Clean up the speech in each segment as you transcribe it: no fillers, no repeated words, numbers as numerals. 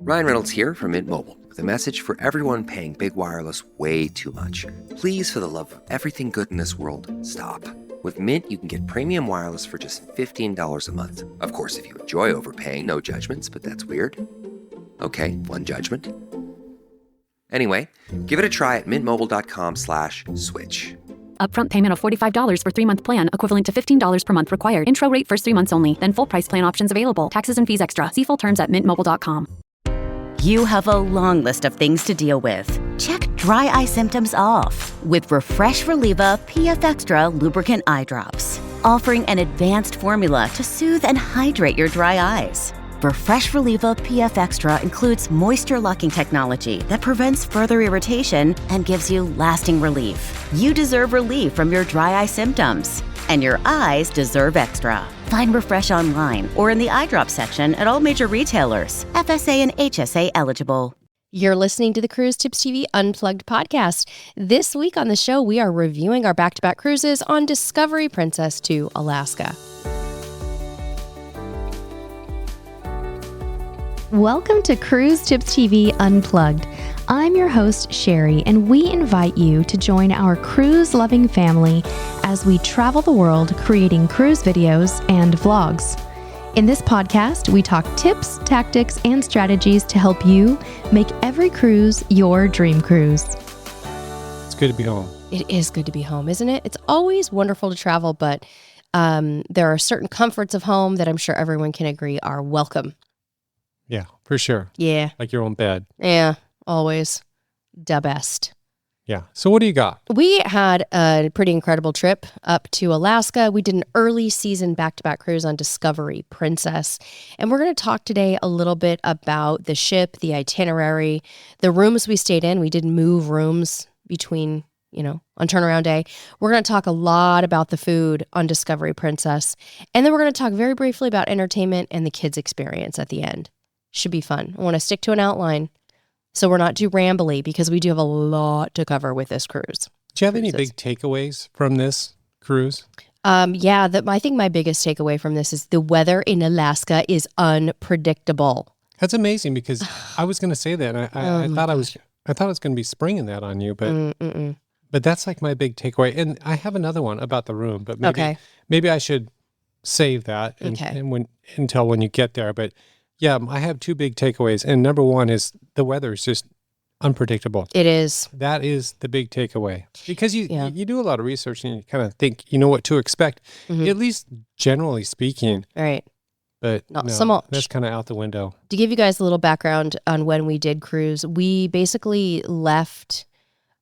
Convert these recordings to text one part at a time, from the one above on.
Ryan Reynolds here from Mint Mobile with a message for everyone paying big wireless way too much. Please, for the love of everything good in this world, stop. With Mint, you can get premium wireless for just $15 a month. Of course, if you enjoy overpaying, no judgments, but that's weird. Okay, one judgment. Anyway, give it a try at mintmobile.com/switch. Upfront payment of $45 for 3-month plan, equivalent to $15 per month required. Intro rate first 3 months only, then full price plan options available. Taxes and fees extra. See full terms at mintmobile.com. You have a long list of things to deal with. Check dry eye symptoms off with Refresh Relieva PF Extra Lubricant Eye Drops, offering an advanced formula to soothe and hydrate your dry eyes. Refresh Relieva PF Extra includes moisture-locking technology that prevents further irritation and gives you lasting relief. You deserve relief from your dry eye symptoms, and your eyes deserve extra. Find Refresh online or in the eye drop section at all major retailers. FSA and HSA eligible. You're listening to the Cruise Tips TV Unplugged podcast. This week on the show, we are reviewing our back-to-back cruises on Discovery Princess to Alaska. Welcome to Cruise Tips TV Unplugged. I'm your host, Sherry, and we invite you to join our cruise-loving family as we travel the world creating cruise videos and vlogs. In this podcast, we talk tips, tactics, and strategies to help you make every cruise your dream cruise. It's good to be home. It is good to be home, isn't it? It's always wonderful to travel, but there are certain comforts of home that I'm sure everyone can agree are welcome. Yeah, for sure. Yeah. Like your own bed. Yeah, always the best. Yeah. So what do you got? We had a pretty incredible trip up to Alaska. We did an early season back-to-back cruise on Discovery Princess. And we're going to talk today a little bit about the ship, the itinerary, the rooms we stayed in. We did move rooms between, on turnaround day. We're going to talk a lot about the food on Discovery Princess. And then we're going to talk very briefly about entertainment and the kids' experience at the end. Should be fun. I want to stick to an outline so we're not too rambly because we do have a lot to cover with this cruise. Do you have any big takeaways from this cruise? I think my biggest takeaway from this is the weather in Alaska is unpredictable. That's amazing because I was going to say that. I thought it was going to be springing that on you, but that's like my big takeaway. And I have another one about the room, but maybe I should save that until when you get there. But yeah, I have two big takeaways. And number one is the weather is just unpredictable. It is. That is the big takeaway. Because you do a lot of research and you kind of think you know what to expect, at least generally speaking. Right. But not so much. That's kind of out the window. To give you guys a little background on when we did cruise, we basically left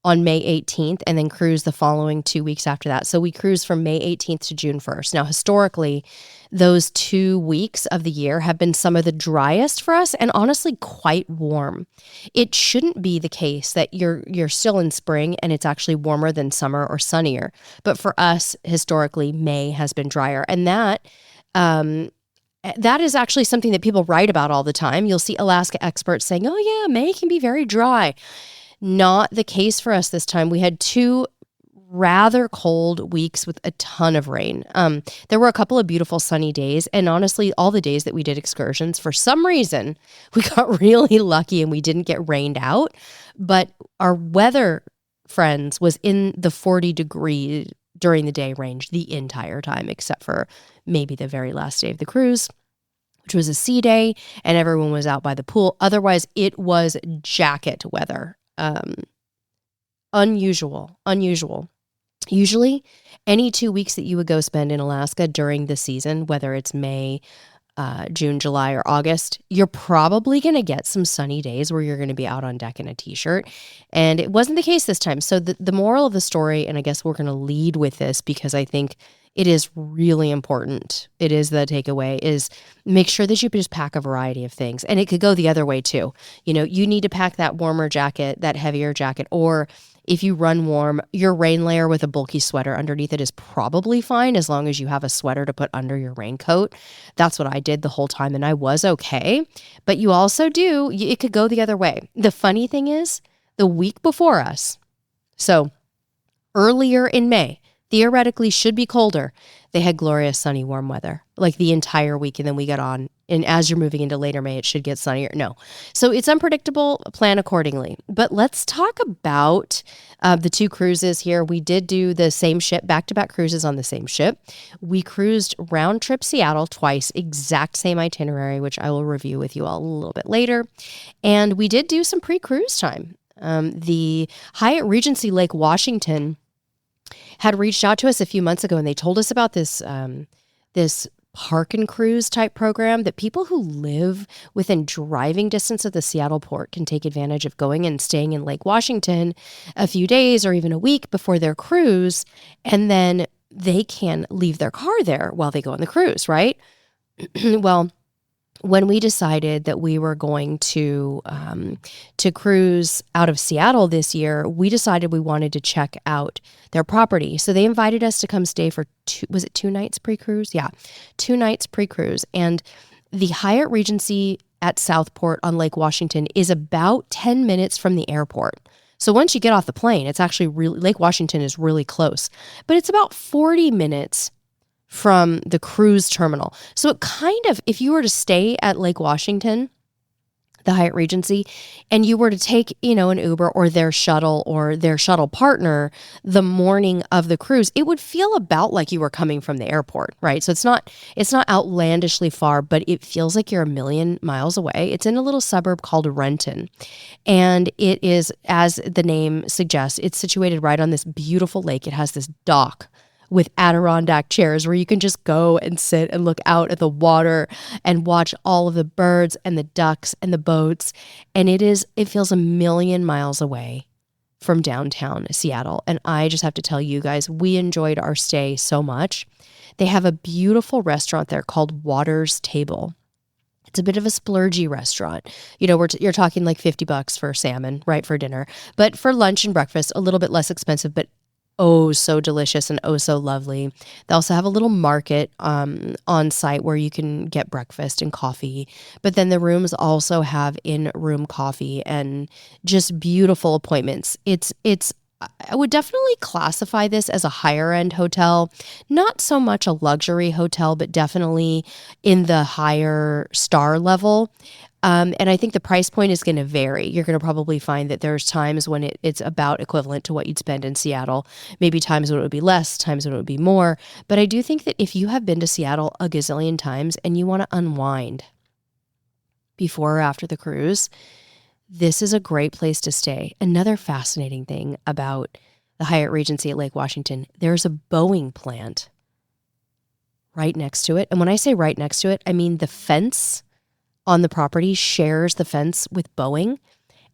on May 18th and then cruised the following 2 weeks after that. So we cruised from May 18th to June 1st. Now, historically, those 2 weeks of the year have been some of the driest for us and honestly quite warm. It shouldn't be the case that you're still in spring and it's actually warmer than summer or sunnier. But for us, historically, May has been drier. And that is actually something that people write about all the time. You'll see Alaska experts saying, oh yeah, May can be very dry. Not the case for us this time. We had 2 rather cold weeks with a ton of rain. There were a couple of beautiful sunny days, and honestly, all the days that we did excursions, for some reason, we got really lucky and we didn't get rained out. But our weather, friends, was in the 40 degree during the day range the entire time, except for maybe the very last day of the cruise, which was a sea day, and everyone was out by the pool. Otherwise, it was jacket weather. Unusual. Usually, any 2 weeks that you would go spend in Alaska during the season, whether it's May, June, July, or August, you're probably going to get some sunny days where you're going to be out on deck in a t-shirt. And it wasn't the case this time. So the moral of the story, and I guess we're going to lead with this because I think it is really important. It is the takeaway is make sure that you just pack a variety of things. And it could go the other way too. You need to pack that warmer jacket, that heavier jacket, or if you run warm, your rain layer with a bulky sweater underneath it is probably fine as long as you have a sweater to put under your raincoat. That's what I did the whole time and I was okay. But you also it could go the other way. The funny thing is, the week before us, so earlier in May, theoretically should be colder, they had glorious sunny warm weather like the entire week, and then we got on And as you're moving into later May, it should get sunnier. No. So it's unpredictable. Plan accordingly. But let's talk about the 2 cruises here. We did do the same ship, back-to-back cruises on the same ship. We cruised round trip Seattle twice, exact same itinerary, which I will review with you all a little bit later. And we did do some pre-cruise time. The Hyatt Regency Lake Washington had reached out to us a few months ago, and they told us about this park and cruise type program that people who live within driving distance of the Seattle port can take advantage of going and staying in Lake Washington a few days or even a week before their cruise, and then they can leave their car there while they go on the cruise, right? Well, when we decided that we were going to cruise out of Seattle this year, we decided we wanted to check out their property. So they invited us to come stay for 2 nights pre-cruise? Yeah, 2 nights pre-cruise. And the Hyatt Regency at Southport on Lake Washington is about 10 minutes from the airport. So once you get off the plane, it's actually Lake Washington is really close. But it's about 40 minutes from the cruise terminal. So it kind of, if you were to stay at Lake Washington, the Hyatt Regency, and you were to take, an Uber or their shuttle partner the morning of the cruise, it would feel about like you were coming from the airport, right? So it's not outlandishly far, but it feels like you're a million miles away. It's in a little suburb called Renton. And it is, as the name suggests, it's situated right on this beautiful lake. It has this dock with Adirondack chairs where you can just go and sit and look out at the water and watch all of the birds and the ducks and the boats. And it feels a million miles away from downtown Seattle. And I just have to tell you guys, we enjoyed our stay so much. They have a beautiful restaurant there called Water's Table. It's a bit of a splurgy restaurant. You're talking like $50 for salmon, right, for dinner. But for lunch and breakfast, a little bit less expensive, but oh, so delicious and oh, so lovely. They also have a little market on site where you can get breakfast and coffee. But then the rooms also have in-room coffee and just beautiful appointments. I would definitely classify this as a higher end hotel, not so much a luxury hotel, but definitely in the higher star level. And I think the price point is going to vary. You're going to probably find that there's times when it's about equivalent to what you'd spend in Seattle, maybe times when it would be less, times when it would be more. But I do think that if you have been to Seattle a gazillion times and you want to unwind before or after the cruise, this is a great place to stay. Another fascinating thing about the Hyatt Regency at Lake Washington, there's a Boeing plant right next to it. And when I say right next to it, I mean the fence on the property shares the fence with Boeing,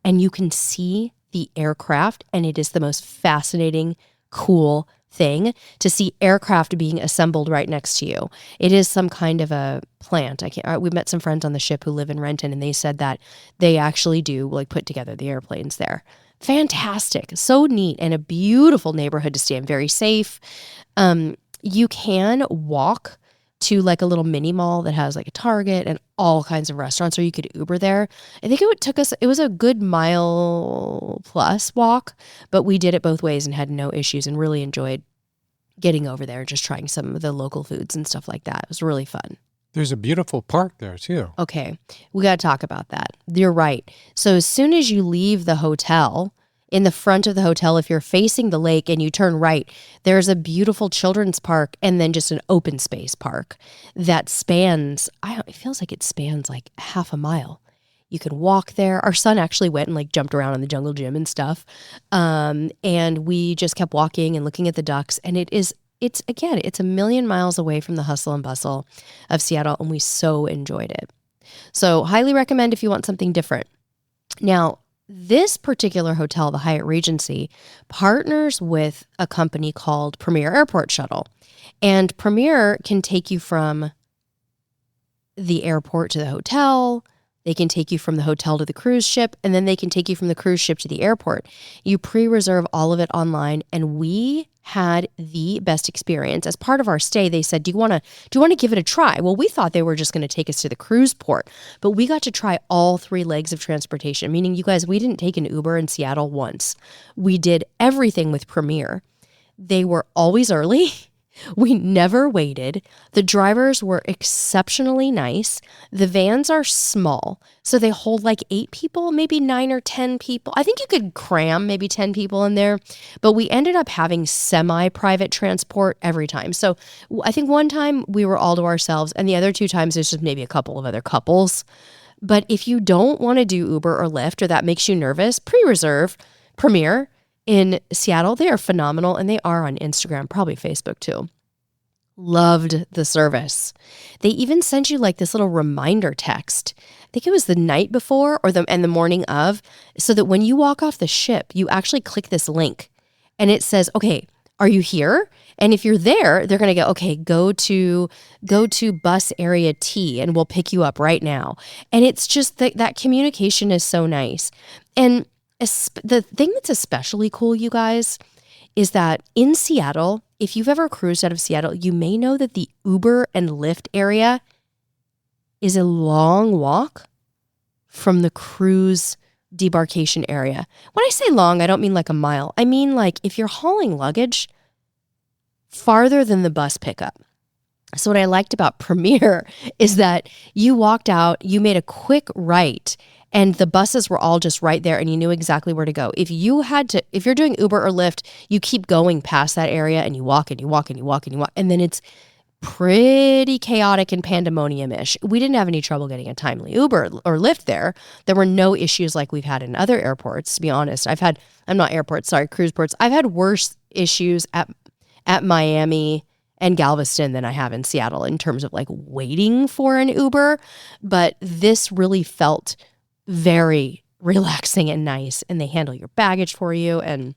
and you can see the aircraft, and it is the most fascinating, cool thing to see aircraft being assembled right next to you. It is some kind of a plant. We met some friends on the ship who live in Renton, and they said that they actually do put together the airplanes there. Fantastic. So neat, and a beautiful neighborhood to stay in. Very safe. You can walk to a little mini mall that has a Target and all kinds of restaurants, or you could Uber there. I think it was a good mile plus walk, but we did it both ways and had no issues and really enjoyed getting over there and just trying some of the local foods and stuff like that. It was really fun. There's a beautiful park there too. Okay, we got to talk about that. You're right. So as soon as you leave the hotel, in the front of the hotel, if you're facing the lake and you turn right, there's a beautiful children's park and then just an open space park that spans, it feels like it spans half a mile. You can walk there. Our son actually went and jumped around on the jungle gym and stuff. And we just kept walking and looking at the ducks. And it's a million miles away from the hustle and bustle of Seattle, and we so enjoyed it. So highly recommend if you want something different. Now, this particular hotel, the Hyatt Regency, partners with a company called Premier Airport Shuttle. And Premier can take you from the airport to the hotel. They can take you from the hotel to the cruise ship, and then they can take you from the cruise ship to the airport. You pre-reserve all of it online, and we had the best experience. As part of our stay, they said, do you want to give it a try? Well, we thought they were just going to take us to the cruise port, but we got to try all 3 legs of transportation, meaning, you guys, we didn't take an Uber in Seattle once. We did everything with Premier. They were always early. We never waited. The drivers were exceptionally nice. The vans are small, so they hold like 8 people, maybe 9 or 10 people. I think you could cram maybe 10 people in there, but we ended up having semi-private transport every time. So I think one time we were all to ourselves, and the other 2 times there's just maybe a couple of other couples. But if you don't want to do Uber or Lyft, or that makes you nervous, pre-reserve Premier in Seattle. They are phenomenal, and they are on Instagram, probably Facebook too. Loved the service. They even sent you like this little reminder text. I think it was the night before or the morning of, so that when you walk off the ship, you actually click this link and it says, okay, are you here? And if you're there, they're going to go, okay, go to bus area T and we'll pick you up right now. And it's just that communication is so nice. And the thing that's especially cool, you guys, is that in Seattle, if you've ever cruised out of Seattle, you may know that the Uber and Lyft area is a long walk from the cruise debarkation area. When I say long, I don't mean like a mile. I mean like if you're hauling luggage, farther than the bus pickup. So what I liked about Premier is that you walked out, you made a quick right, and the buses were all just right there and you knew exactly where to go. If you're doing Uber or Lyft, you keep going past that area and you walk and you walk and you walk and you walk. And then it's pretty chaotic and pandemonium-ish. We didn't have any trouble getting a timely Uber or Lyft there. There were no issues like we've had in other airports, to be honest. Cruise ports. I've had worse issues at Miami and Galveston than I have in Seattle in terms of like waiting for an Uber. But this really felt very relaxing and nice, and they handle your baggage for you, and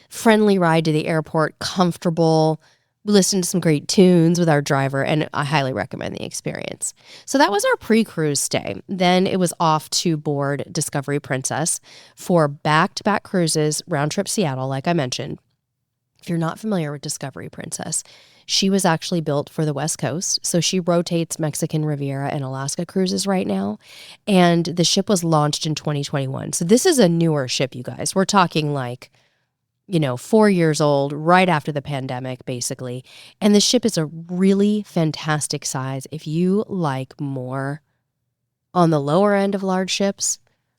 friendly ride to the airport, comfortable. We listened to some great tunes with our driver, and I highly recommend the experience. So that was our pre-cruise stay. Then it was off to board Discovery Princess for back-to-back cruises, round trip Seattle, like I mentioned. If you're not familiar with Discovery Princess, she was actually built for the West Coast. So she rotates Mexican Riviera and Alaska cruises right now. And the ship was launched in 2021. So this is a newer ship, you guys. We're talking like, 4 years old, right after the pandemic, basically. And the ship is a really fantastic size. If you like more on the lower end of large ships,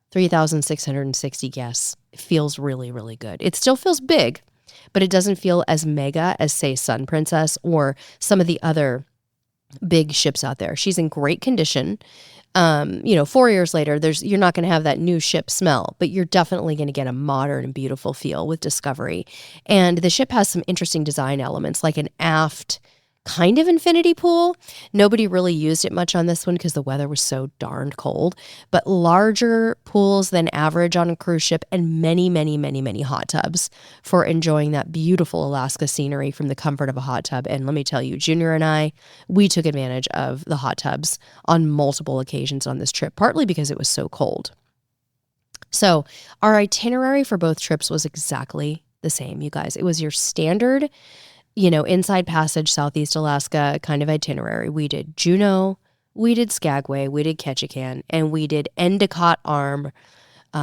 3,660 guests. It feels really, really good. It still feels big, but it doesn't feel as mega as, say, Sun Princess or some of the other big ships out there. She's in great condition. 4 years later, you're not going to have that new ship smell, but you're definitely going to get a modern and beautiful feel with Discovery. And the ship has some interesting design elements, like an aft kind of infinity pool. Nobody really used it much on this one because the weather was so darned cold, but larger pools than average on a cruise ship, and many, many, many, many hot tubs for enjoying that beautiful Alaska scenery from the comfort of a hot tub. And let me tell you, Junior and I, we took advantage of the hot tubs on multiple occasions on this trip, partly because it was so cold. So our itinerary for both trips was exactly the same, you guys. It was your standard inside passage, Southeast Alaska kind of itinerary. We did Juneau, we did Skagway, we did Ketchikan, and we did Endicott Arm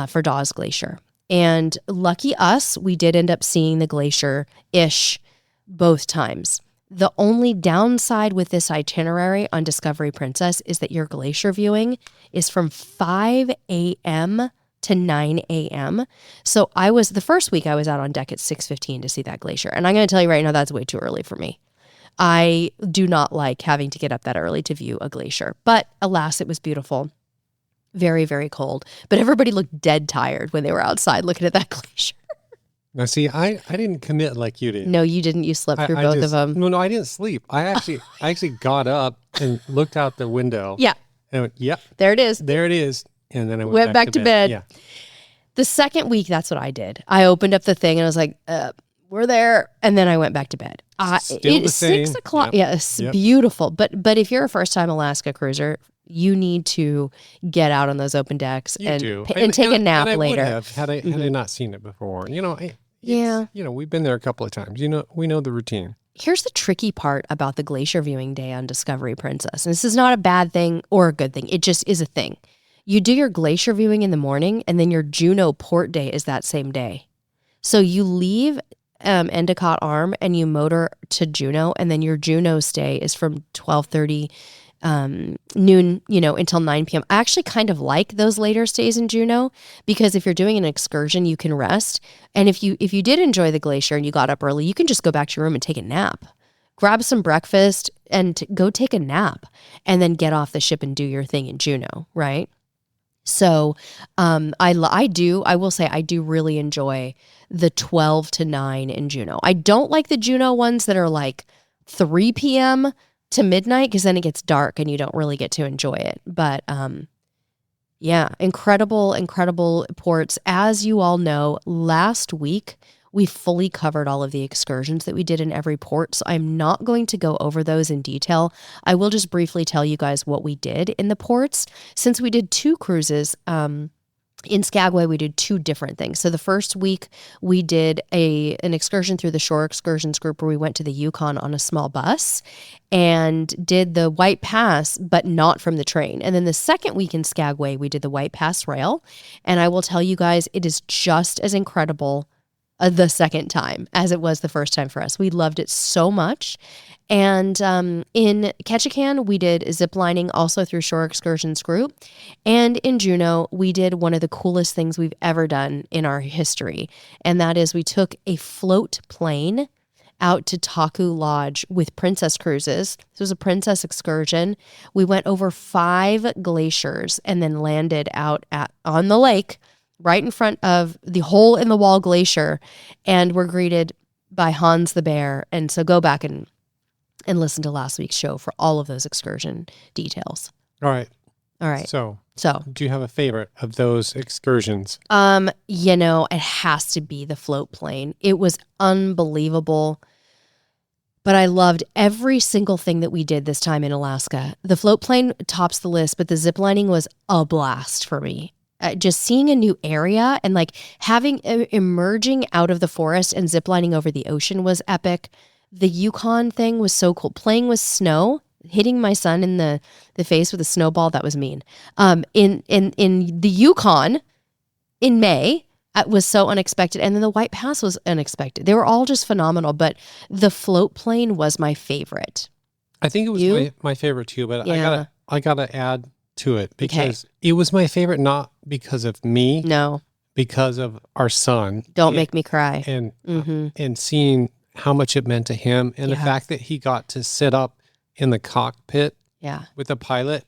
for Dawes Glacier. And lucky us, we did end up seeing the glacier-ish both times. The only downside with this itinerary on Discovery Princess is that your glacier viewing is from 5 a.m. to 9 a.m. So the first week I was out on deck at 6:15 to see that glacier. And I'm going to tell you right now, that's way too early for me. I do not like having to get up that early to view a glacier. But alas, it was beautiful. Very, very cold. But everybody looked dead tired when they were outside looking at that glacier. Now, see, I didn't commit like you did. No, you didn't. You slept through both of them. No, I didn't sleep. I actually got up and looked out the window. Yeah. And I went, yep. There it is. There it is. And then I went back to bed. Yeah. The second week, that's what I did. I opened up the thing and I was like, we're there. And then I went back to bed. Still the same. 6 o'clock. Yep. Yeah, it's beautiful. But if you're a first-time Alaska cruiser, you need to get out on those open decks and take a nap later. I would have had I not seen it before. Yeah. We've been there a couple of times. We know the routine. Here's the tricky part about the glacier viewing day on Discovery Princess. And this is not a bad thing or a good thing. It just is a thing. You do your glacier viewing in the morning, and then your Juneau port day is that same day. So you leave Endicott Arm and you motor to Juneau, and then your Juneau stay is from 12:30 noon, until 9 p.m. I actually kind of like those later stays in Juneau because if you're doing an excursion, you can rest. And if you did enjoy the glacier and you got up early, you can just go back to your room and take a nap. Grab some breakfast and go take a nap and then get off the ship and do your thing in Juneau, right? So I will say I do really enjoy the 12 to 9 in Juneau. I don't like the Juneau ones that are like 3 p.m. to midnight because then it gets dark and you don't really get to enjoy it. But yeah, incredible ports. As you all know, last week we fully covered all of the excursions that we did in every port, so I'm not going to go over those in detail. I will just briefly tell you guys what we did in the ports. Since we did 2 cruises, in Skagway, we did 2 different things. So the first week, we did an excursion through the Shore Excursions group where we went to the Yukon on a small bus and did the White Pass, but not from the train. And then the second week in Skagway, we did the White Pass Rail. And I will tell you guys, it is just as incredible the second time as it was the first time for us. We loved it so much. And in Ketchikan, we did zip lining also through Shore Excursions group. And in Juneau, we did one of the coolest things we've ever done in our history. And that is we took a float plane out to Taku Lodge with Princess Cruises. This was a Princess excursion. We went over 5 glaciers and then landed out on the lake right in front of the Hole in the Wall Glacier, and we're greeted by Hans the Bear. And so go back and listen to last week's show for all of those excursion details. All right. So do you have a favorite of those excursions? It has to be the float plane. It was unbelievable. But I loved every single thing that we did this time in Alaska. The float plane tops the list, but the zip lining was a blast for me. Just seeing a new area and like emerging out of the forest and ziplining over the ocean was epic. The Yukon thing was so cool. Playing with snow, hitting my son in the face with a snowball, that was mean. In the Yukon in May, it was so unexpected. And then the White Pass was unexpected. They were all just phenomenal, but the float plane was my favorite. I think it was my favorite too, but yeah. I gotta add to it because it was my favorite, not because of me. No. Because of our son. Don't make me cry. And seeing how much it meant to him and the fact that he got to sit up in the cockpit with the pilot,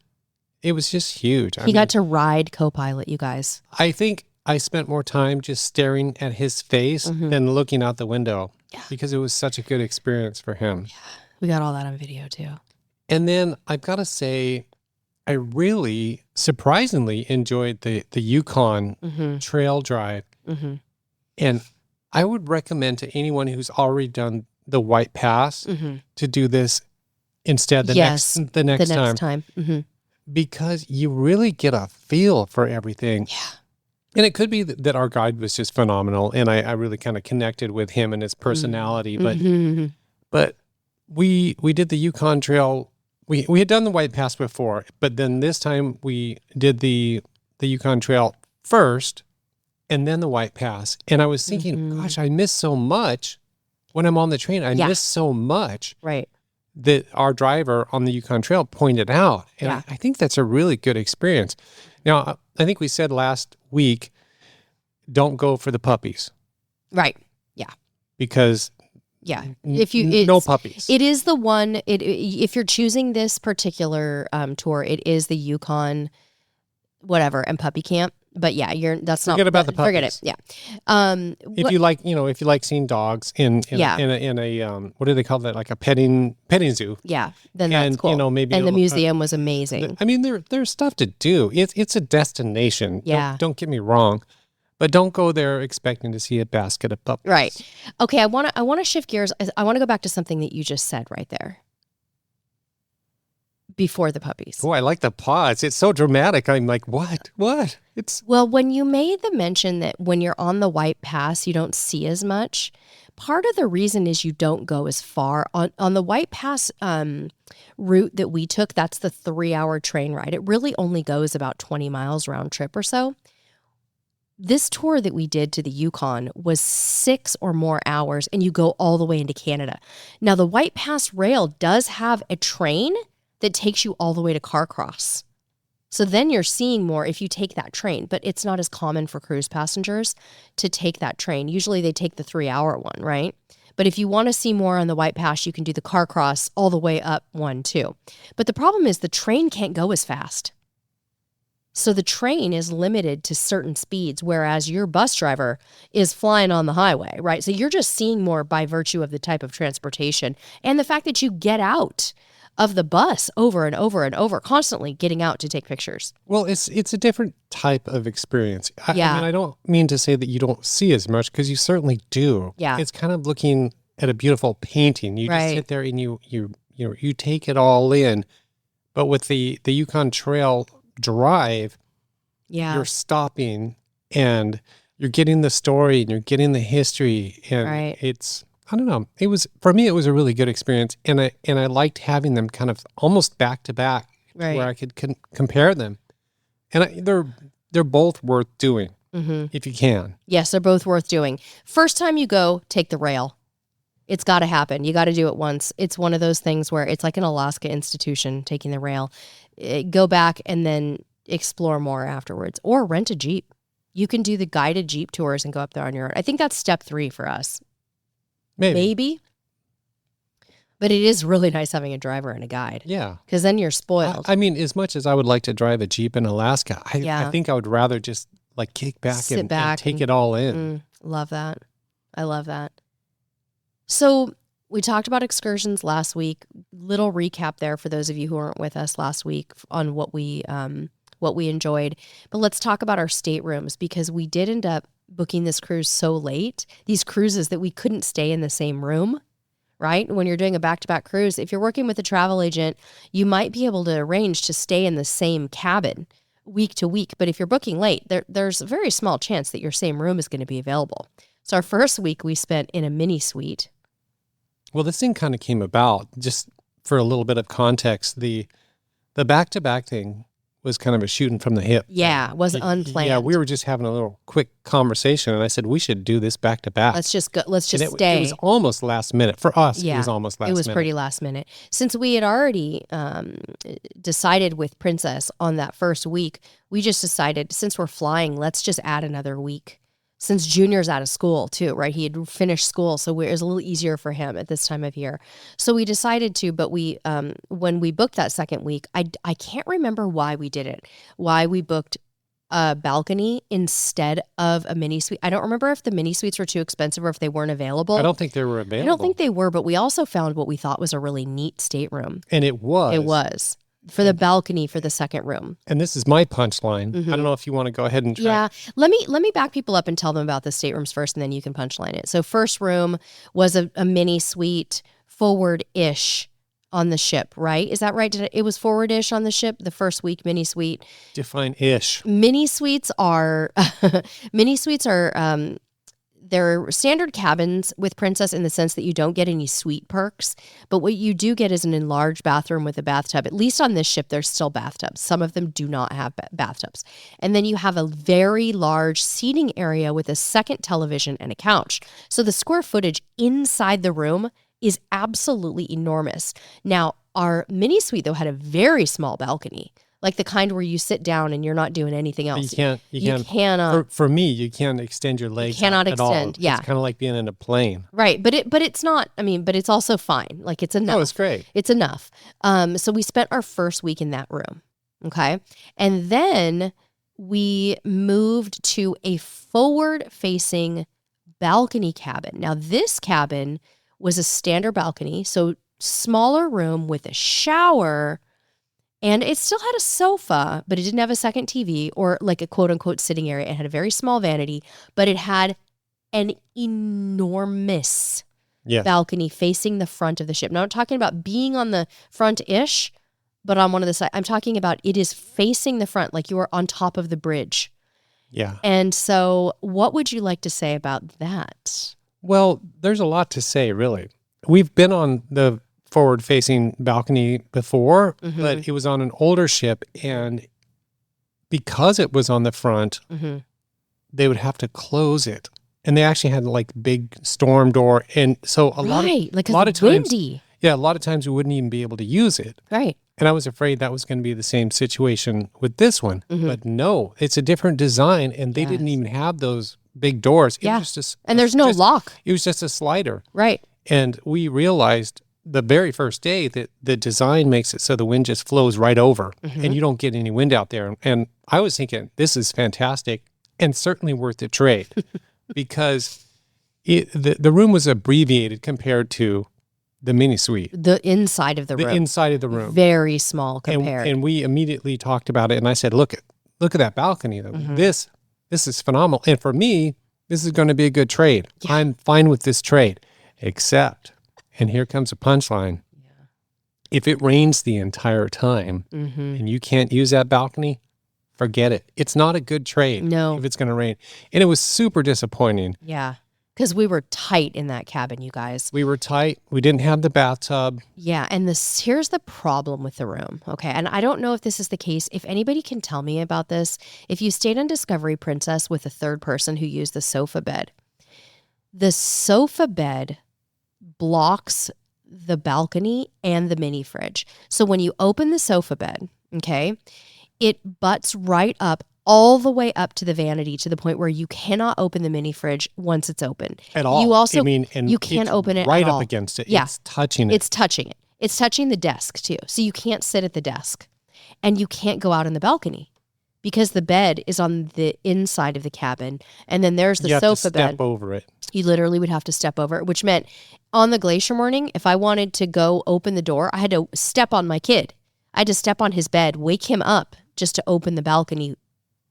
it was just huge. He got to ride co-pilot, you guys. I think I spent more time just staring at his face than looking out the window because it was such a good experience for him. Yeah, we got all that on video too. And then I've got to say, I really surprisingly enjoyed the Yukon trail drive. And I would recommend to anyone who's already done the White Pass to do this instead the next time. Because you really get a feel for everything. Yeah. And it could be that our guide was just phenomenal and I really kind of connected with him and his personality. But we did the Yukon Trail. We had done the White Pass before, but then this time we did the Yukon Trail first and then the White Pass. And I was thinking, gosh, I miss so much when I'm on the train. I miss so much. Right. That our driver on the Yukon Trail pointed out. And I think that's a really good experience. Now, I think we said last week, don't go for the puppies. Right. Yeah. Because no puppies. It is the one, if you're choosing this particular tour, it is the Yukon whatever and puppy camp. But yeah, forget about the puppies. Forget it. Yeah. If you like seeing dogs in a what do they call that? Like a petting zoo. Yeah. Then that's cool. Maybe the museum was amazing. I mean, there's stuff to do. It's a destination. Yeah. Don't get me wrong, but don't go there expecting to see a basket of puppies. Right. Okay. I want to shift gears. I want to go back to something that you just said right there. Before the puppies. Oh, I like the pause. It's so dramatic. I'm like, what? Well, when you made the mention that when you're on the White Pass, you don't see as much, part of the reason is you don't go as far. On the White Pass route that we took, that's the 3-hour train ride. It really only goes about 20 miles round trip or so. this tour that we did to the Yukon was 6 or more hours, and you go all the way into Canada. Now, the White Pass Rail does have a train that takes you all the way to Carcross. So then you're seeing more if you take that train, but it's not as common for cruise passengers to take that train. Usually they take the 3-hour one, right? But if you want to see more on the White Pass, you can do the Carcross all the way up one too. But the problem is the train can't go as fast. So the train is limited to certain speeds, whereas your bus driver is flying on the highway, right? So you're just seeing more by virtue of the type of transportation and the fact that you get out of the bus over and over and over, constantly getting out to take pictures. Well, it's a different type of experience. I mean, I don't mean to say that you don't see as much, because you certainly do. Yeah. It's kind of looking at a beautiful painting. You just sit there and you take it all in. But with the Yukon Trail drive, you're stopping and you're getting the story and you're getting the history, and it's, I don't know, for me it was a really good experience, and I liked having them kind of almost back to back, where I could compare them, and they're both worth doing if you can. Yes, they're both worth doing. First time you go, take the rail. It's got to happen. You got to do it once. It's one of those things where it's like an Alaska institution, taking the rail. Go back and then explore more afterwards, or rent a Jeep. You can do the guided Jeep tours and go up there on your own. I think that's step 3 for us. Maybe. But it is really nice having a driver and a guide. Yeah. Because then you're spoiled. I mean, as much as I would like to drive a Jeep in Alaska, I think I would rather just like kick back and take it all in. Love that. I love that. So we talked about excursions last week. Little recap there for those of you who weren't with us last week on what we enjoyed. But let's talk about our staterooms, because we did end up booking this cruise so late, these cruises, that we couldn't stay in the same room, right? When you're doing a back-to-back cruise, if you're working with a travel agent, you might be able to arrange to stay in the same cabin week to week. But if you're booking late, there's a very small chance that your same room is going to be available. So our first week we spent in a mini suite. Well, this thing kind of came about, just for a little bit of context, the back-to-back thing was kind of a shooting from the hip. Yeah, it was unplanned. Yeah, we were just having a little quick conversation, and I said, we should do this back-to-back. Let's just stay. It was almost last minute. For us, it was almost last minute. It was pretty last minute. Since we had already decided with Princess on that first week, we just decided, since we're flying, let's just add another week. Since Junior's out of school too, right? He had finished school, so it was a little easier for him at this time of year. So we decided to, but we, when we booked that second week, I can't remember why we did it. Why we booked a balcony instead of a mini suite. I don't remember if the mini suites were too expensive or if they weren't available. I don't think they were available. I don't think they were, but we also found what we thought was a really neat stateroom. And it was. It was. For the balcony for the second room. And this is my punchline. I don't know if you want to go ahead and try. Yeah. Let me back people up and tell them about the staterooms first, and then you can punchline it. So first room was a mini suite, forward-ish on the ship, right? Is that right? It was forward-ish on the ship, the first week mini suite. Define ish. Mini suites are they're standard cabins with Princess in the sense that you don't get any suite perks, but what you do get is an enlarged bathroom with a bathtub. At least on this ship, there's still bathtubs. Some of them do not have bathtubs. And then you have a very large seating area with a second television and a couch. So the square footage inside the room is absolutely enormous. Now, our mini suite, though, had a very small balcony. Like the kind where you sit down and you're not doing anything else. You cannot. For me, you can't extend your legs. You cannot at extend. All. Yeah, it's kind of like being in a plane. Right, but it's not. I mean, but it's also fine. Like it's enough. Oh, it's great. It's enough. So we spent our first week in that room. Okay, and then we moved to a forward-facing balcony cabin. Now, this cabin was a standard balcony, so smaller room with a shower. And it still had a sofa, but it didn't have a second TV or like a quote unquote sitting area. It had a very small vanity, but it had an enormous balcony facing the front of the ship. Now I'm talking about being on the front-ish, but on one of the sides. I'm talking about it is facing the front, like you are on top of the bridge. Yeah. And so what would you like to say about that? Well, there's a lot to say, really. We've been on the forward-facing balcony before, but it was on an older ship, and because it was on the front, they would have to close it. And they actually had like big storm door. And so a lot of times, windy. Yeah, a lot of times we wouldn't even be able to use it. Right. And I was afraid that was going to be the same situation with this one. But no, it's a different design, and they didn't even have those big doors. It was just and there's no lock. It was just a slider. Right. And we realized the very first day that the design makes it so the wind just flows right over, and you don't get any wind out there. And I was thinking, this is fantastic and certainly worth the trade because the room was abbreviated compared to the mini suite. The inside of the room. The inside of the room. Very small compared. And we immediately talked about it, and I said, look at that balcony, though. This is phenomenal. And for me, this is going to be a good trade. Yeah. I'm fine with this trade, except, and here comes a punchline, if it rains the entire time and you can't use that balcony, forget it. It's not a good trade if it's going to rain. And it was super disappointing. Yeah. Because we were tight in that cabin, you guys. We were tight. We didn't have the bathtub. Yeah, and here's the problem with the room, okay? And I don't know if this is the case. If anybody can tell me about this, if you stayed on Discovery Princess with a third person who used the sofa bed blocks the balcony and the mini fridge. So when you open the sofa bed, okay, it butts right up all the way up to the vanity to the point where you cannot open the mini fridge once it's open. At all. You also, and you can't open it right at up all. against it. Yeah. It's touching it. It's touching it. It's touching the desk too. So you can't sit at the desk and you can't go out on the balcony because the bed is on the inside of the cabin. And then there's the sofa bed. You have to step over it. You literally would have to step over it, which meant on the glacier morning, if I wanted to go open the door, I had to step on my kid. I had to step on his bed, wake him up just to open the balcony,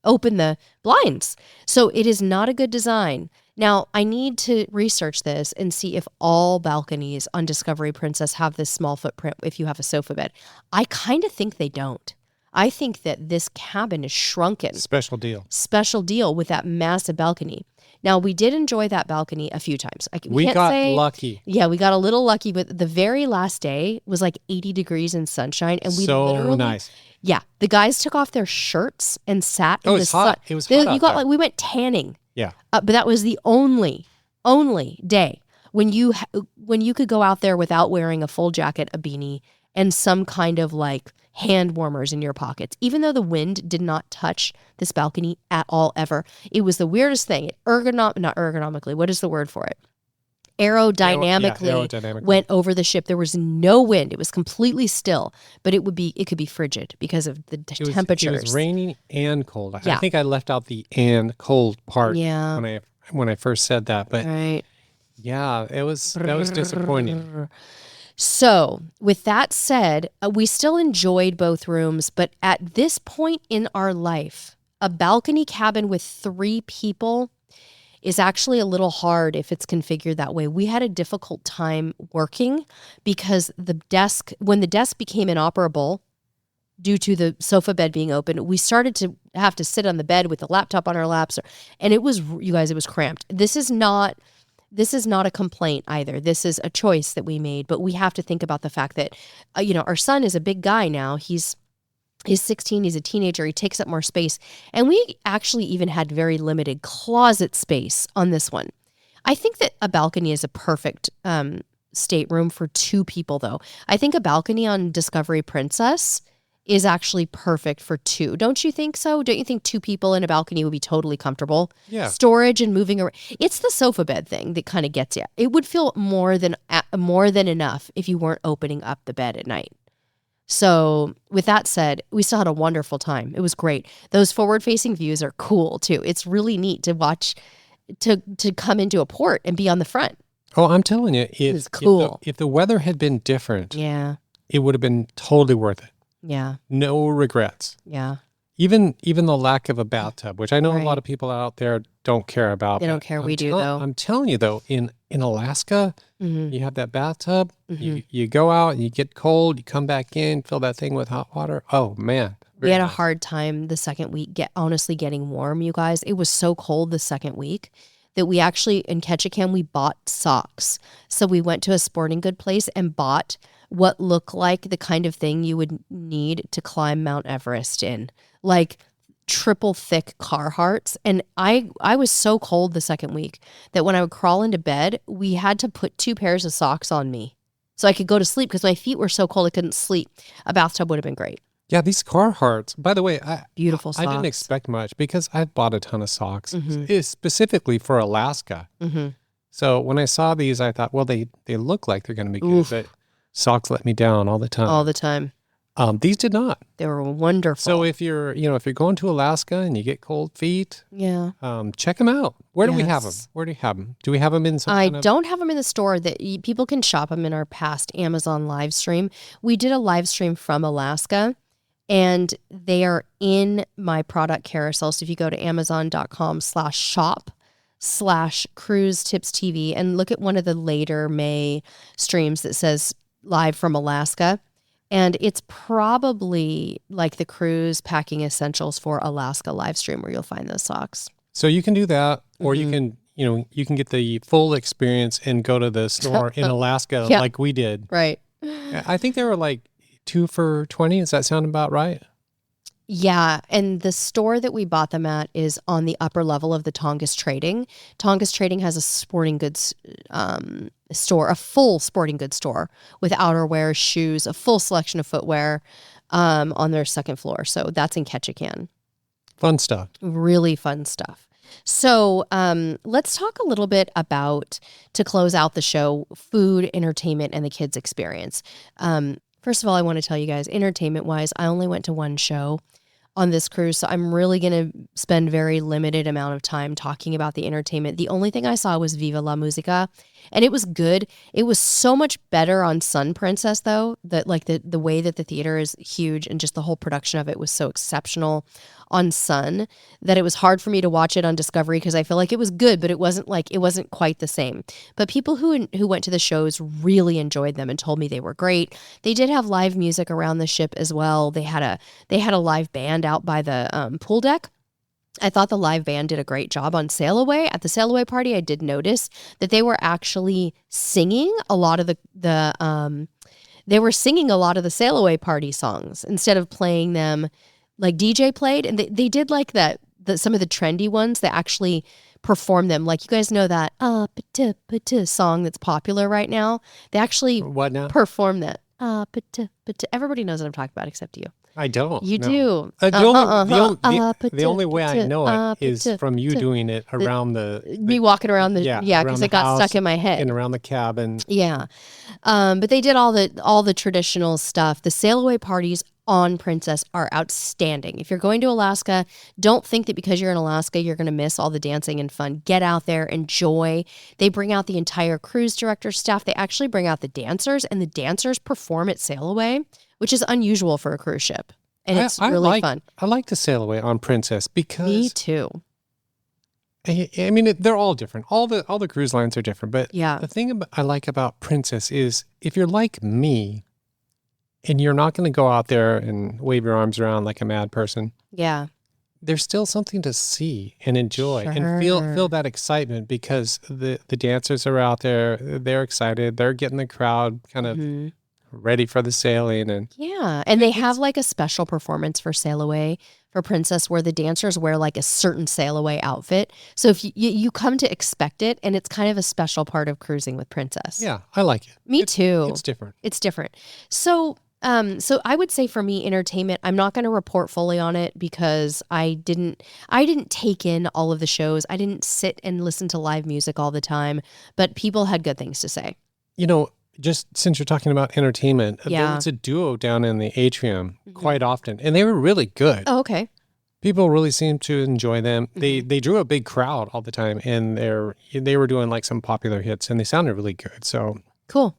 open the blinds. So it is not a good design. Now, I need to research this and see if all balconies on Discovery Princess have this small footprint if you have a sofa bed. I kind of think they don't. I think that this cabin is shrunken. Special deal. Special deal with that massive balcony. Now, we did enjoy that balcony a few times. We got lucky. Yeah, we got a little lucky, but the very last day was like 80 degrees in sunshine. And we so nice. Yeah, the guys took off their shirts and sat in the sun. It was hot. We went tanning. Yeah. But that was the only day when you could go out there without wearing a full jacket, a beanie, and some kind of like hand warmers in your pockets. Even though the wind did not touch this balcony at all ever. It was the weirdest thing. It not ergonomically. What is the word for it? Aerodynamically went over the ship. There was no wind. It was completely still, but it could be frigid because of the temperatures. It was raining and cold. I think I left out the and cold part when I first said that, but yeah, that was disappointing. So, with that said, we still enjoyed both rooms, but at this point in our life, a balcony cabin with 3 people is actually a little hard if it's configured that way. We had a difficult time working because when the desk became inoperable due to the sofa bed being open, we started to have to sit on the bed with the laptop on our laps. And it was cramped. This is not a complaint either. This is a choice that we made, but we have to think about the fact that, our son is a big guy now. He's 16. He's a teenager. He takes up more space. And we actually even had very limited closet space on this one. I think that a balcony is a perfect stateroom for 2 people, though. I think a balcony on Discovery Princess is actually perfect for 2. Don't you think so? Don't you think 2 people in a balcony would be totally comfortable? Yeah. Storage and moving around. It's the sofa bed thing that kind of gets you. It would feel more than enough if you weren't opening up the bed at night. So with that said, we still had a wonderful time. It was great. Those forward-facing views are cool too. It's really neat to watch, to come into a port and be on the front. Oh, I'm telling you, it's cool. If the weather had been different, it would have been totally worth it. Yeah. No regrets. Yeah. Even the lack of a bathtub, which I know a lot of people out there don't care about. They don't care. We do, though. I'm telling you, though, in Alaska, you have that bathtub. You go out, and you get cold, you come back in, fill that thing with hot water. Oh, man. We had a hard time the second week getting warm, you guys. It was so cold the second week that we actually, in Ketchikan, we bought socks. So we went to a sporting good place and bought what looked like the kind of thing you would need to climb Mount Everest in. Like triple thick Carhartts. And I was so cold the second week that when I would crawl into bed, we had to put 2 pairs of socks on me so I could go to sleep because my feet were so cold I couldn't sleep. A bathtub would have been great. Yeah, these Carhartts, by the way, Beautiful socks. I didn't expect much because I've bought a ton of socks, specifically for Alaska. So when I saw these, I thought, well, they look like they're going to be good, but socks let me down all the time. All the time. These did not. They were wonderful. So if you're going to Alaska and you get cold feet, check them out. Where do we have them? Where do you have them? Do we have them in some I don't have them in the store. That people can shop them in our past Amazon live stream. We did a live stream from Alaska, and they are in my product carousel. So if you go to amazon.com/shop/CruiseTipsTV and look at one of the later May streams that says live from Alaska, and it's probably like the cruise packing essentials for Alaska live stream where you'll find those socks. So you can do that, or you can get the full experience and go to the store in Alaska like we did. Right. I think they were like 2 for $20. Does that sound about right? Yeah, and the store that we bought them at is on the upper level of the Tongass Trading. Tongass Trading has a sporting goods store, a full sporting goods store with outerwear, shoes, a full selection of footwear on their second floor. So that's in Ketchikan. Fun stuff. Really fun stuff. So let's talk a little bit about, to close out the show, food, entertainment, and the kids' experience. First of all, I want to tell you guys, entertainment-wise, I only went to one show on this cruise, so I'm really going to spend very limited amount of time talking about the entertainment. The only thing I saw was Viva la Musica, and it was good. It was so much better on Sun Princess, though, that like the way that the theater is huge and just the whole production of it was so exceptional on Sun that it was hard for me to watch it on Discovery because I feel like it was good, but it wasn't quite the same. But people who went to the shows really enjoyed them and told me they were great. They did have live music around the ship as well. They had a live band out by the pool deck. I thought the live band did a great job on Sail Away. At the Sail Away party, I did notice that they were actually singing a lot of they were singing a lot of the Sail Away party songs instead of playing them like DJ played. And they did like that, some of the trendy ones, they actually performed them. Like, you guys know that song that's popular right now? They actually perform that. Everybody knows what I'm talking about except you. I don't. You do. The only way I know it is from you doing it around me walking around because it got stuck in my head and around the cabin. Yeah, but they did all the traditional stuff. The Sail Away parties on Princess are outstanding. If you're going to Alaska, don't think that because you're in Alaska you're going to miss all the dancing and fun. Get out there, enjoy. They bring out the entire cruise director staff. They actually bring out the dancers, and the dancers perform at Sail Away, which is unusual for a cruise ship. And it's really fun. I like to Sail Away on Princess because... Me too. I mean, they're all different. All the cruise lines are different. But the thing I like about Princess is if you're like me and you're not going to go out there and wave your arms around like a mad person. Yeah. There's still something to see and enjoy and feel that excitement because the dancers are out there. They're excited. They're getting the crowd kind of... ready for the sailing. And they have like a special performance for Sail Away for Princess where the dancers wear like a certain Sail Away outfit. So if you come to expect it, and it's kind of a special part of cruising with Princess. Yeah, I like it. Me too. It's different. It's different. So I would say for me, entertainment, I'm not going to report fully on it because I didn't take in all of the shows. I didn't sit and listen to live music all the time, but people had good things to say. You know, just since you're talking about entertainment, there was a duo down in the atrium quite often, and they were really good. Oh, okay. People really seemed to enjoy them. They drew a big crowd all the time, and they were doing like some popular hits, and they sounded really good. So cool.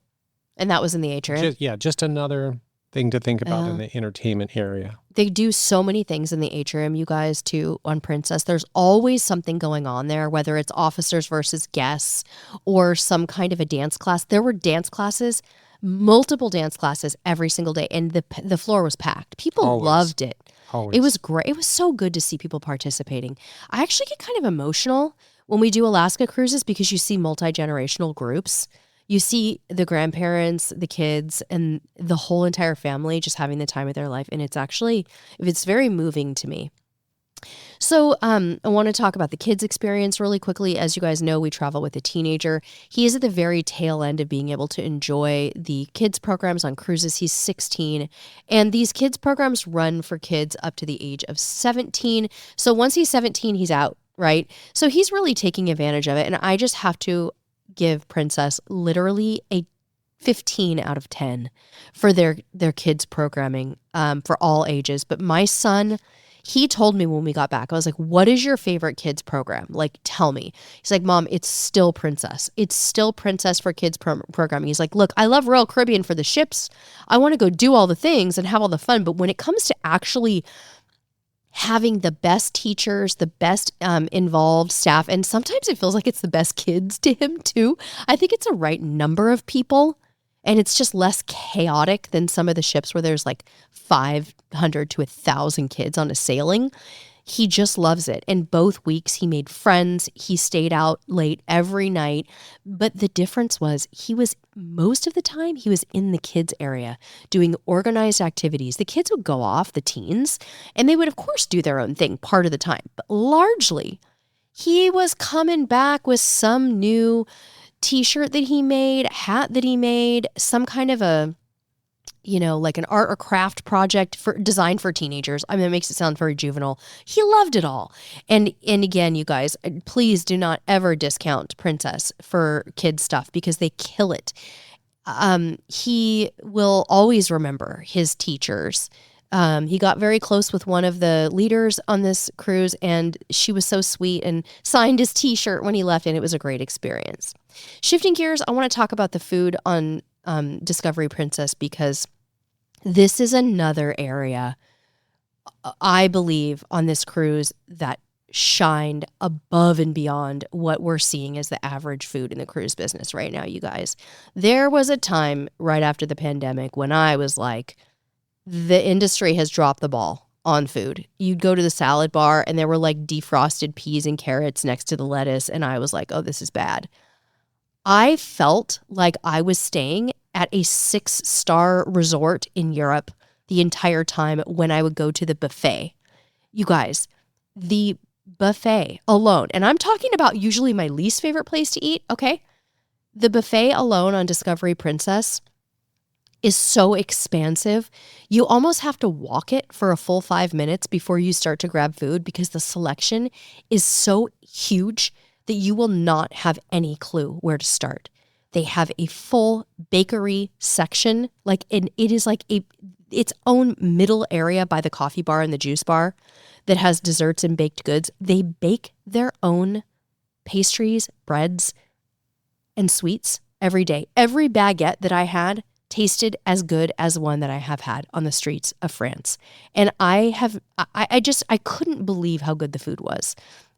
And that was in the atrium? Just another thing to think about in the entertainment area. They do so many things in the atrium, you guys, too, on Princess. There's always something going on there, whether it's officers versus guests or some kind of a dance class. There were dance classes, multiple dance classes every single day, and the floor was packed. People loved it. Always. It was great. It was so good to see people participating. I actually get kind of emotional when we do Alaska cruises because you see multi-generational groups. You see the grandparents, the kids, and the whole entire family just having the time of their life. And it's very moving to me. So I want to talk about the kids' experience really quickly. As you guys know, we travel with a teenager. He is at the very tail end of being able to enjoy the kids' programs on cruises. He's 16, and these kids' programs run for kids up to the age of 17. So once he's 17, he's out, right? So he's really taking advantage of it, and I just have to give Princess literally a 15 out of 10 for their kids' programming for all ages. But my son... He told me when we got back, I was like, what is your favorite kids program? Like, tell me. He's like, Mom, it's still Princess. It's still Princess for kids programming. He's like, look, I love Royal Caribbean for the ships. I want to go do all the things and have all the fun. But when it comes to actually having the best teachers, the best involved staff, and sometimes it feels like it's the best kids to him too. I think it's a right number of people. And it's just less chaotic than some of the ships where there's like 500 to 1,000 kids on a sailing. He just loves it. And both weeks he made friends. He stayed out late every night. But the difference was most of the time, he was in the kids area doing organized activities. The kids would go off, the teens, and they would, of course, do their own thing part of the time. But largely, he was coming back with some new T-shirt that he made, hat that he made, some kind of a, like an art or craft project designed for teenagers. I mean, it makes it sound very juvenile. He loved it all. And again, you guys, please do not ever discount Princess for kids stuff because they kill it. He will always remember his teachers. He got very close with one of the leaders on this cruise, and she was so sweet and signed his T-shirt when he left, and it was a great experience. Shifting gears, I want to talk about the food on Discovery Princess because this is another area, I believe, on this cruise that shined above and beyond what we're seeing as the average food in the cruise business right now, you guys. There was a time right after the pandemic when I was like, the industry has dropped the ball on food. You'd go to the salad bar and there were like defrosted peas and carrots next to the lettuce. And I was like, oh, this is bad. I felt like I was staying at a 6-star resort in Europe the entire time when I would go to the buffet. You guys, the buffet alone, and I'm talking about usually my least favorite place to eat, okay? The buffet alone on Discovery Princess is so expansive. You almost have to walk it for a full 5 minutes before you start to grab food because the selection is so huge that you will not have any clue where to start. They have a full bakery section, it is like its own middle area by the coffee bar and the juice bar that has desserts and baked goods. They bake their own pastries, breads, and sweets every day. Every baguette that I had tasted as good as one that I have had on the streets of France. And I couldn't believe how good the food was.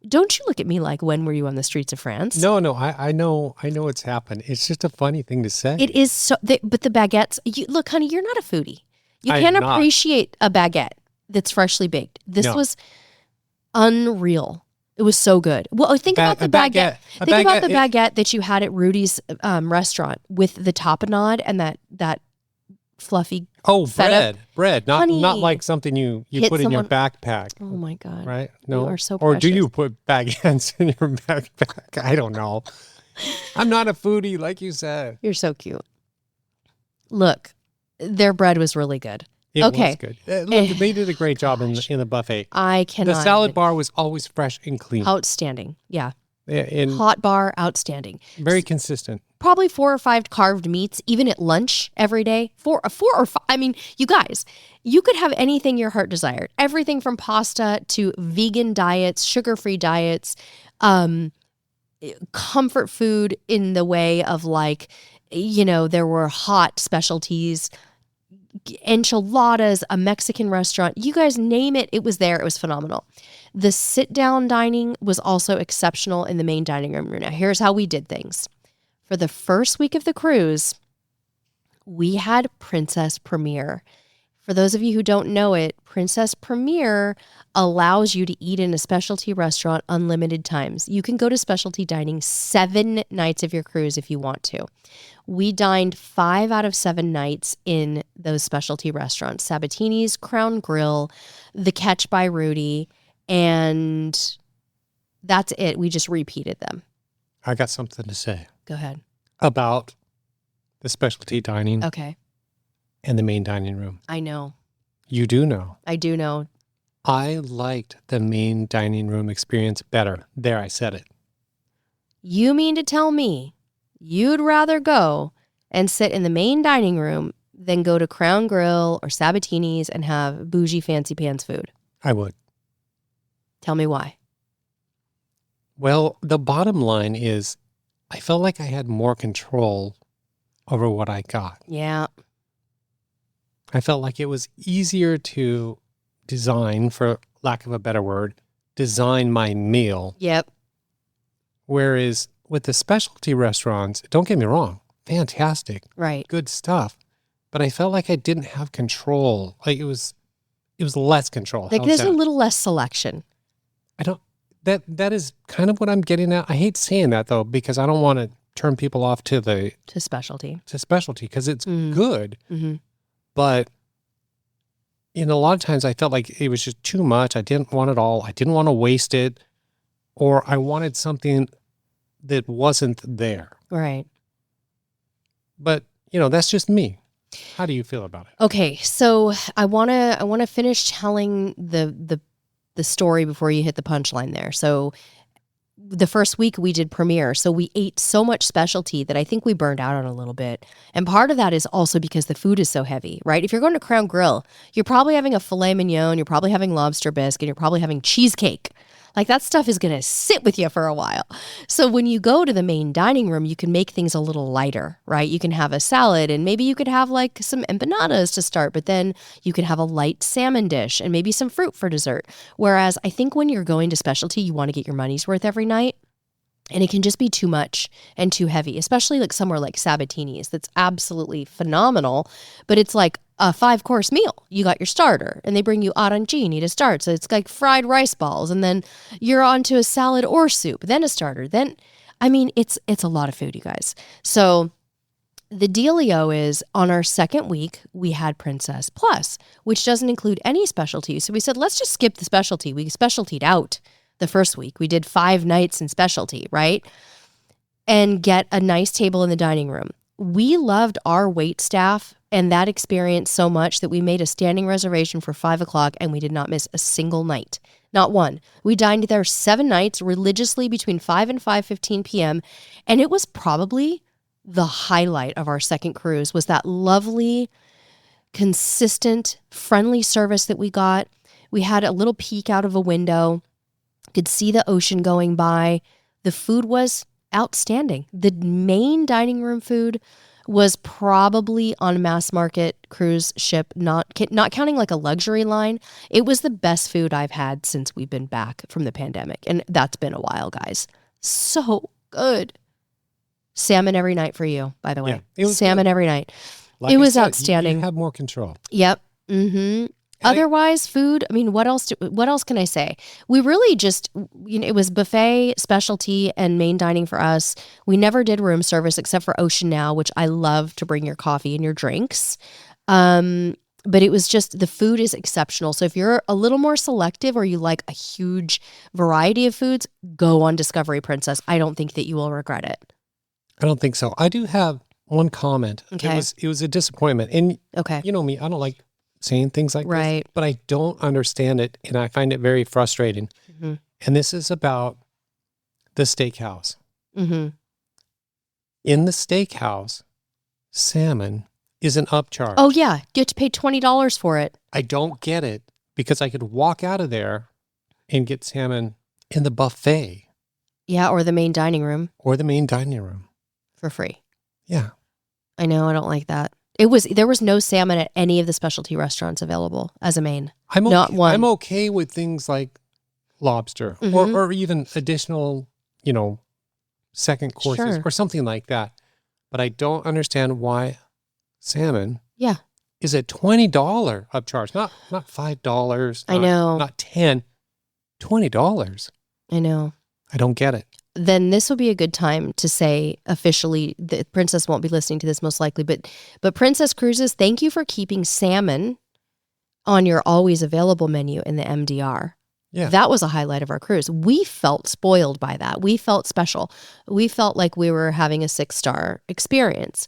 Don't you look at me like, when were you on the streets of France? No, I know it's happened. It's just a funny thing to say. It is so, but the baguettes, look, honey, you're not a foodie. You can't appreciate a baguette that's freshly baked. This was unreal. It was so good. Well, think about the baguette. Think about the baguette that you had at Rudy's restaurant with the tapenade and that fluffy. Oh, bread. Not like something you put in your backpack. Oh my God! Right? No, you are so or precious. do you put baguettes in your backpack? I don't know. I'm not a foodie, like you said. You're so cute. Look, their bread was really good. It was good. Look, they did a great job in the buffet. I cannot. The salad bar was always fresh and clean. Outstanding. Yeah. Hot bar, outstanding. Very consistent. Probably 4 or 5 carved meats, even at lunch every day. 4 or 5. I mean, you guys, you could have anything your heart desired. Everything from pasta to vegan diets, sugar-free diets, comfort food in the way of there were hot specialties, enchiladas, a Mexican restaurant. You guys name it, it was there. It was phenomenal. The sit-down dining was also exceptional in the main dining room. Now, here's how we did things. For the first week of the cruise, we had Princess Premier. For those of you who don't know it, Princess Premier allows you to eat in a specialty restaurant unlimited times. You can go to specialty dining 7 nights of your cruise if you want to. We dined 5 out of 7 nights in those specialty restaurants, Sabatini's, Crown Grill, The Catch by Rudy, And that's it. We just repeated them. I got something to say. Go ahead. About the specialty dining Okay. and the main dining room. I know. You do know. I do know. I liked the main dining room experience better. There, I said it. You mean to tell me you'd rather go and sit in the main dining room than go to Crown Grill or Sabatini's and have bougie fancy pants food? I would. Tell me why. Well, the bottom line is I felt like I had more control over what I got. Yeah. I felt like it was easier to design, for lack of a better word, design my meal. Yep. Whereas with the specialty restaurants, don't get me wrong, fantastic. Right. Good stuff. But I felt like I didn't have control. Like it was less control. Like there's a little less selection. That is kind of what I'm getting at. I hate saying that though, because I don't want to turn people off to specialty. To specialty, because it's good. Mm-hmm. But a lot of times I felt like it was just too much. I didn't want it all. I didn't want to waste it, or I wanted something that wasn't there. Right. But that's just me. How do you feel about it? Okay, so I wanna finish telling the story before you hit the punchline there. So the first week we did premiere, so we ate so much specialty that I think we burned out on a little bit. And part of that is also because the food is so heavy, right? If you're going to Crown Grill, you're probably having a filet mignon, you're probably having lobster bisque, and you're probably having cheesecake. Like that stuff is going to sit with you for a while. So when you go to the main dining room, you can make things a little lighter, right? You can have a salad and maybe you could have like some empanadas to start, but then you can have a light salmon dish and maybe some fruit for dessert. Whereas I think when you're going to specialty, you want to get your money's worth every night. And it can just be too much and too heavy, especially like somewhere like Sabatini's. That's absolutely phenomenal, but it's like a 5-course meal. You got your starter and they bring you arancini to start. So it's like fried rice balls and then you're on to a salad or soup, then a starter. Then, I mean, it's a lot of food, you guys. So the dealio is on our second week, we had Princess Plus, which doesn't include any specialty. So we said, let's just skip the specialty. We specialtied out the first week. We did 5 nights in specialty, right? And get a nice table in the dining room. We loved our wait staff and that experience so much that we made a standing reservation for 5 o'clock and we did not miss a single night. Not one. We dined there 7 nights religiously between 5 and 5:15 p.m. And it was probably the highlight of our second cruise was that lovely, consistent, friendly service that we got. We had a little peek out of a window, could see the ocean going by. The food was outstanding. The main dining room food was probably on a mass market cruise ship, not counting like a luxury line. It was the best food I've had since we've been back from the pandemic. And that's been a while, guys. So good. Salmon every night for you, by the way. Yeah, salmon good. every night. Like it was I said, outstanding. You have more control. Yep. Mm-hmm. Otherwise, food, I mean, what else can I say? We really just, it was buffet, specialty, and main dining for us. We never did room service except for Ocean Now, which I love to bring your coffee and your drinks. But it was just, the food is exceptional. So if you're a little more selective or you like a huge variety of foods, go on Discovery Princess. I don't think that you will regret it. I don't think so. I do have one comment. Okay. It was a disappointment. And okay. You know me, I don't like saying things like right. this, but I don't understand it, and I find it very frustrating. Mm-hmm. And this is about the steakhouse. Mm-hmm. In the steakhouse, salmon is an upcharge. Oh, yeah. You have to pay $20 for it. I don't get it, because I could walk out of there and get salmon in the buffet. Yeah, or the main dining room. Or the main dining room. For free. Yeah. I know, I don't like that. There was no salmon at any of the specialty restaurants available as a main. Not one. I'm okay with things like lobster or even additional, second courses or something like that. But I don't understand why salmon is a $20 upcharge, not $5. I know. Not $10, $20. I know. I don't get it. Then this will be a good time to say officially, the Princess won't be listening to this most likely, but Princess Cruises, thank you for keeping salmon on your always available menu in the MDR. Yeah. That was a highlight of our cruise. We felt spoiled by that. We felt special. We felt like we were having a 6-star experience.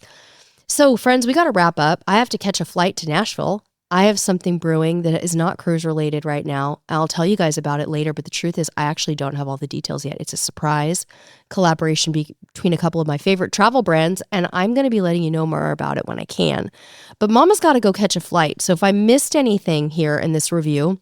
So, friends, we got to wrap up. I have to catch a flight to Nashville. I have something brewing that is not cruise related right now. I'll tell you guys about it later, but the truth is I actually don't have all the details yet. It's a surprise collaboration between a couple of my favorite travel brands, and I'm going to be letting you know more about it when I can. But Mama's got to go catch a flight. So if I missed anything here in this review,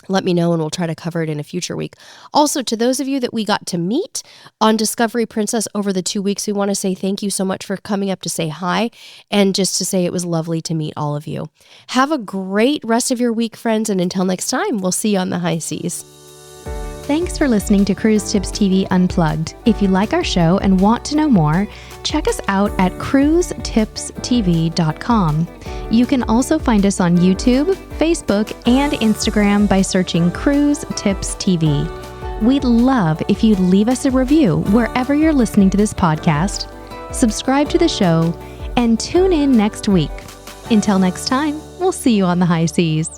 let me know and we'll try to cover it in a future week. Also, to those of you that we got to meet on Discovery Princess over the 2 weeks, we want to say thank you so much for coming up to say hi and just to say it was lovely to meet all of you. Have a great rest of your week, friends, and until next time, we'll see you on the high seas. Thanks for listening to Cruise Tips TV Unplugged. If you like our show and want to know more, check us out at CruiseTipsTV.com. You can also find us on YouTube, Facebook, and Instagram by searching Cruise Tips TV. We'd love if you'd leave us a review wherever you're listening to this podcast, subscribe to the show, and tune in next week. Until next time, we'll see you on the high seas.